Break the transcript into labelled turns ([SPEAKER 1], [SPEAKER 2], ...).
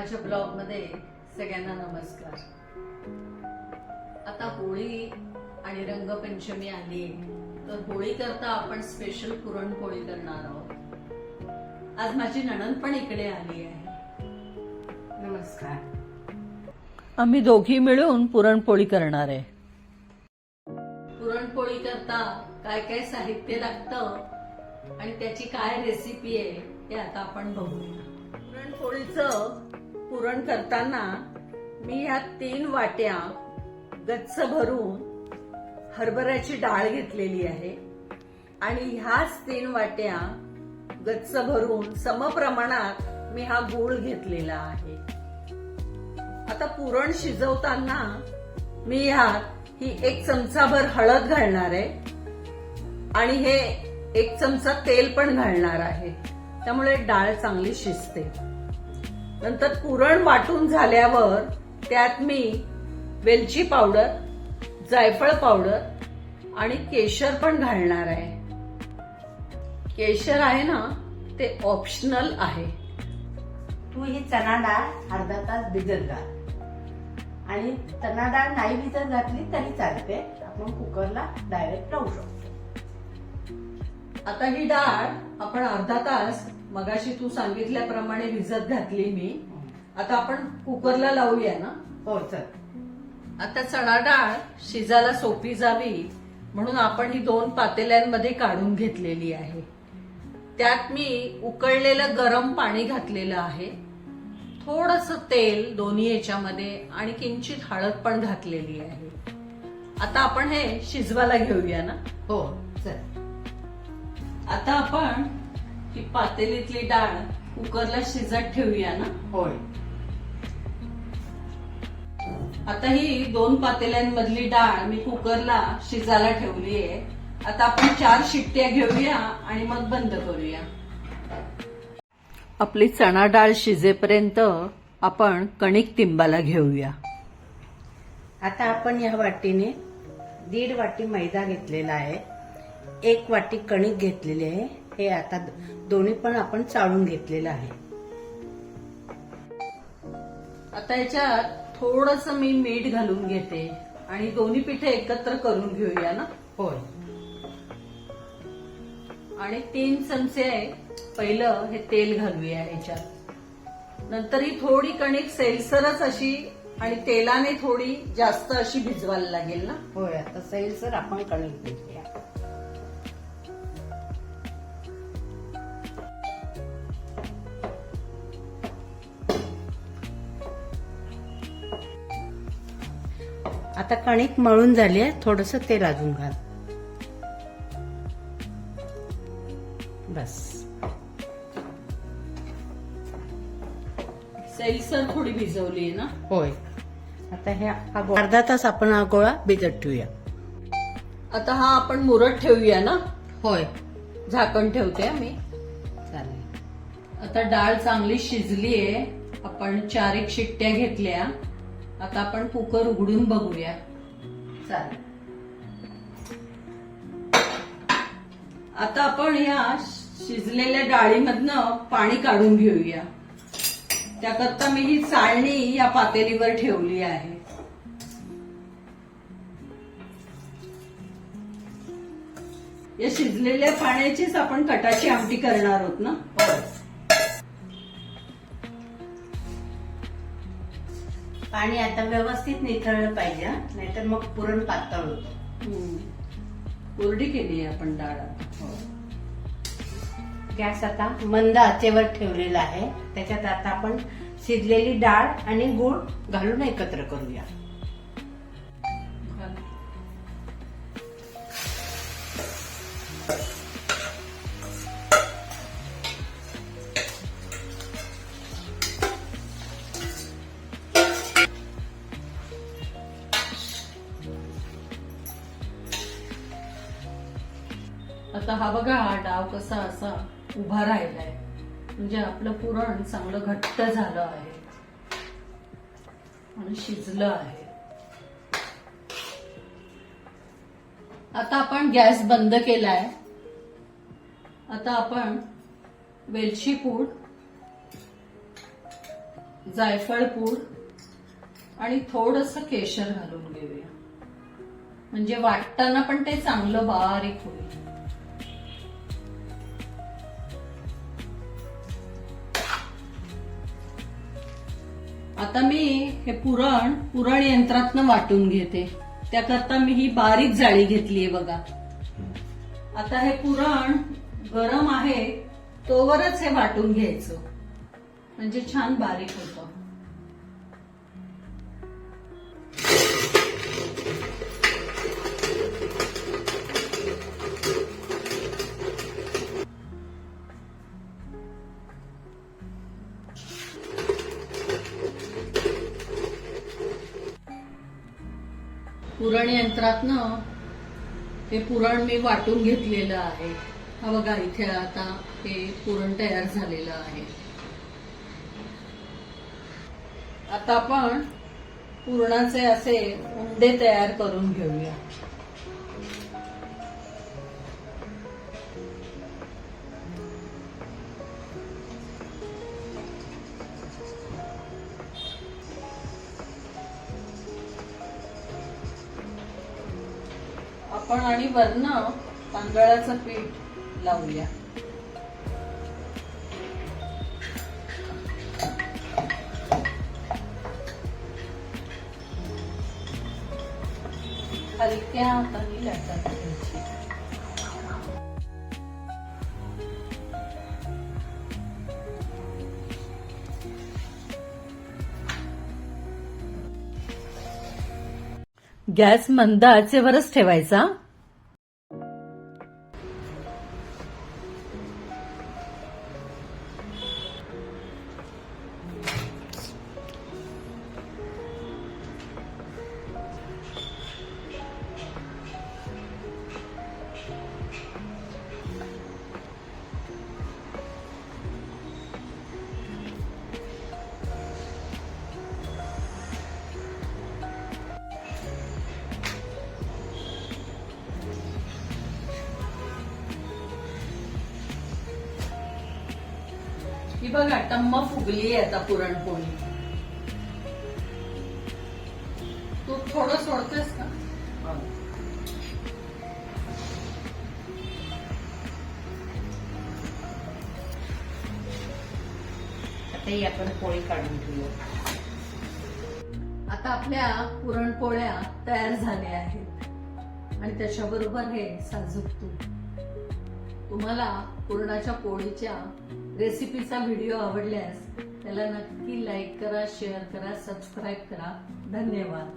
[SPEAKER 1] माझ्या ब्लॉग मध्ये सगळ्यांना नमस्कार। आता होळी आणि रंगपंचमी आली, तर होळी करता आपण स्पेशल पुरणपोळी करणार आहोत। आज माझी नणंद पण इकडे आली आहे।
[SPEAKER 2] नमस्कार।
[SPEAKER 1] आम्ही दोघी मिळून पुरणपोळी करणार आहे। पुरणपोळी करता काय काय साहित्य लागतं आणि त्याची काय रेसिपी आहे हे आता आपण बघूया। पुरणपोळीचं पुरण करताना मी ह्या 3 वाट्या गच्च भरून हरभऱ्याची डाळ घेतलेली आहे आणि ह्याच 3 वाट्या गच्च भरून समप्रमाणात मी हा गूळ घेतलेला आहे। आता पुरण शिजवताना मी ह्यात ही 1 चमचाभर हळद घालणार आहे आणि हे 1 चमचा तेल पण घालणार आहे, त्यामुळे डाळ चांगली शिजते। नंतर पुरण वाटून झाल्यावर त्यात मी वेलची पावडर, जायफळ पावडर आणि केशर पण घालणार आहे। केशर आहे ना ते ऑप्शनल आहे।
[SPEAKER 2] तू ही चणा डाळ अर्धा तास भिजत घाल आणि चणा डाळ नाही भिजत घातली तरी चालते, आपण कुकरला डायरेक्ट लावू शकतो।
[SPEAKER 1] आता ही डाळ आपण अर्धा तास मगाशी तू सांगितल्याप्रमाणे भिजत घातली मी। आता आपण कुकरला लावूया ना?
[SPEAKER 2] हो चल।
[SPEAKER 1] आता चणा डाळ शिजायला सोपी जावी म्हणून आपण ही 2 पातेल्यांमध्ये काढून घेतलेली आहे। त्यात मी उकळलेलं गरम पाणी घातलेलं आहे, थोडंसं तेल दोन्ही याच्यामध्ये आणि किंचित हळद पण घातलेली आहे। आता आपण हे शिजवायला घेऊया ना?
[SPEAKER 2] हो चल।
[SPEAKER 1] आता आपण ही पातेलीतली डाळ कुकरला शिजत ठेवूया ना?
[SPEAKER 2] होय।
[SPEAKER 1] आता ही 2 पातेल्यांमधली डाळ मी कुकरला शिजायला ठेवली आहे। आता आपण 4 शिट्ट्या घेऊया आणि मग बंद करूया। आपली चणा डाळ शिजेपर्यंत आपण कणिक तिंबायला घेऊया।
[SPEAKER 2] आता आपण या वाटीने 1.5 वाटी मैदा घेतलेला आहे, 1 वाटी कणिक घेतलेली आहे। हे आता दोन्ही पण आपण चाळून घेतलेलं आहे।
[SPEAKER 1] आता याच्यात थोडंसं मी मीठ घालून घेते आणि दोन्ही पिठे एकत्र करून घेऊया ना?
[SPEAKER 2] होय।
[SPEAKER 1] आणि 3 चमचे पहिलं हे तेल घालूया ह्याच्यात। नंतर ही थोडी कणिक सैलसरच अशी आणि तेलाने थोडी जास्त अशी भिजवायला लागेल ना?
[SPEAKER 2] होय। आता सैलसर आपण कणिक भिजवूया। आता कणिक मळून झाली आहे, थोडंसं तेल अजून घाल बस।
[SPEAKER 1] सैलसर थोडी भिजवली ना?
[SPEAKER 2] होय। आता हे अर्धा तास आपण हा गोळा भिजत ठेवूया।
[SPEAKER 1] आता हा आपण मुरत ठेवूया ना?
[SPEAKER 2] होय।
[SPEAKER 1] झाकण ठेवते मी।
[SPEAKER 2] चालेल।
[SPEAKER 1] आता डाळ चांगली शिजली आहे, आपण 4 शिट्ट्या घेतल्या। आता आपण कुकर उघडून बघूया।
[SPEAKER 2] चालेल।
[SPEAKER 1] आता आपण या शिजलेल्या डाळीमधनं पाणी काढून घेऊया। त्याकरता मी ही चाळणी या पातेलीवर ठेवली आहे। या शिजलेल्या पाण्याचीच आपण कटाची आमटी करणार आहोत ना?
[SPEAKER 2] पाणी आता व्यवस्थित निथळलं पाहिजे, नाहीतर मग पुरण पातळ होतं।
[SPEAKER 1] कोरडी केली आहे आपण डाळ।
[SPEAKER 2] गॅस आता मंद आचेवर ठेवलेला आहे, त्याच्यात आता आपण शिजलेली डाळ आणि गूळ घालून एकत्र करूया।
[SPEAKER 1] आता हा बघा, हा डाव कसा असा उभा राहिलाय, म्हणजे आपलं पुरण चांगलं घट्ट झालं आहे आणि शिजलं आहे। आता आपण गॅस बंद केलाय। आता आपण वेलची पूड जायफळ पूड आणि थोडंसं केशर घालून घेऊया, म्हणजे वाटताना पण ते चांगलं बारीक होईल. आता मी हे पुरण यंत्रातनं वाटून घेते. त्याकरता मी ही बारीक जाळी घेतलीये बघा. आता हे पुरण गरम आहे तोवरच हे वाटून घ्यायचं, म्हणजे छान बारीक होतं. पुरण यंत्रातनं हे पुरण मी वाटून घेतलेलं आहे. हा बघा, इथे आता हे पुरण तयार झालेलं आहे. आता आपण पुरणाचे असे उंडे तयार करून घेऊया. आपण आणि वरनं तांदळाचं पीठ लावूया. हलक्या हाताने लाटत घ्यायची. गॅस मंद आचेवरच ठेवायचा. ही बघा, टम्म फुगली आहे आता पुरणपोळी. तू थोडं सोडतेस का?
[SPEAKER 2] आता ही आपण पोळी काढून घेऊया.
[SPEAKER 1] आता आपल्या पुरणपोळ्या तयार झाल्या आहेत आणि त्याच्याबरोबर हे साजूक तूप. तुम्हाला पुरणाच्या पोळीच्या रेसिपीचा व्हिडिओ आवडल्यास त्याला नक्की लाईक करा, शेअर करा, सबस्क्राईब करा. धन्यवाद.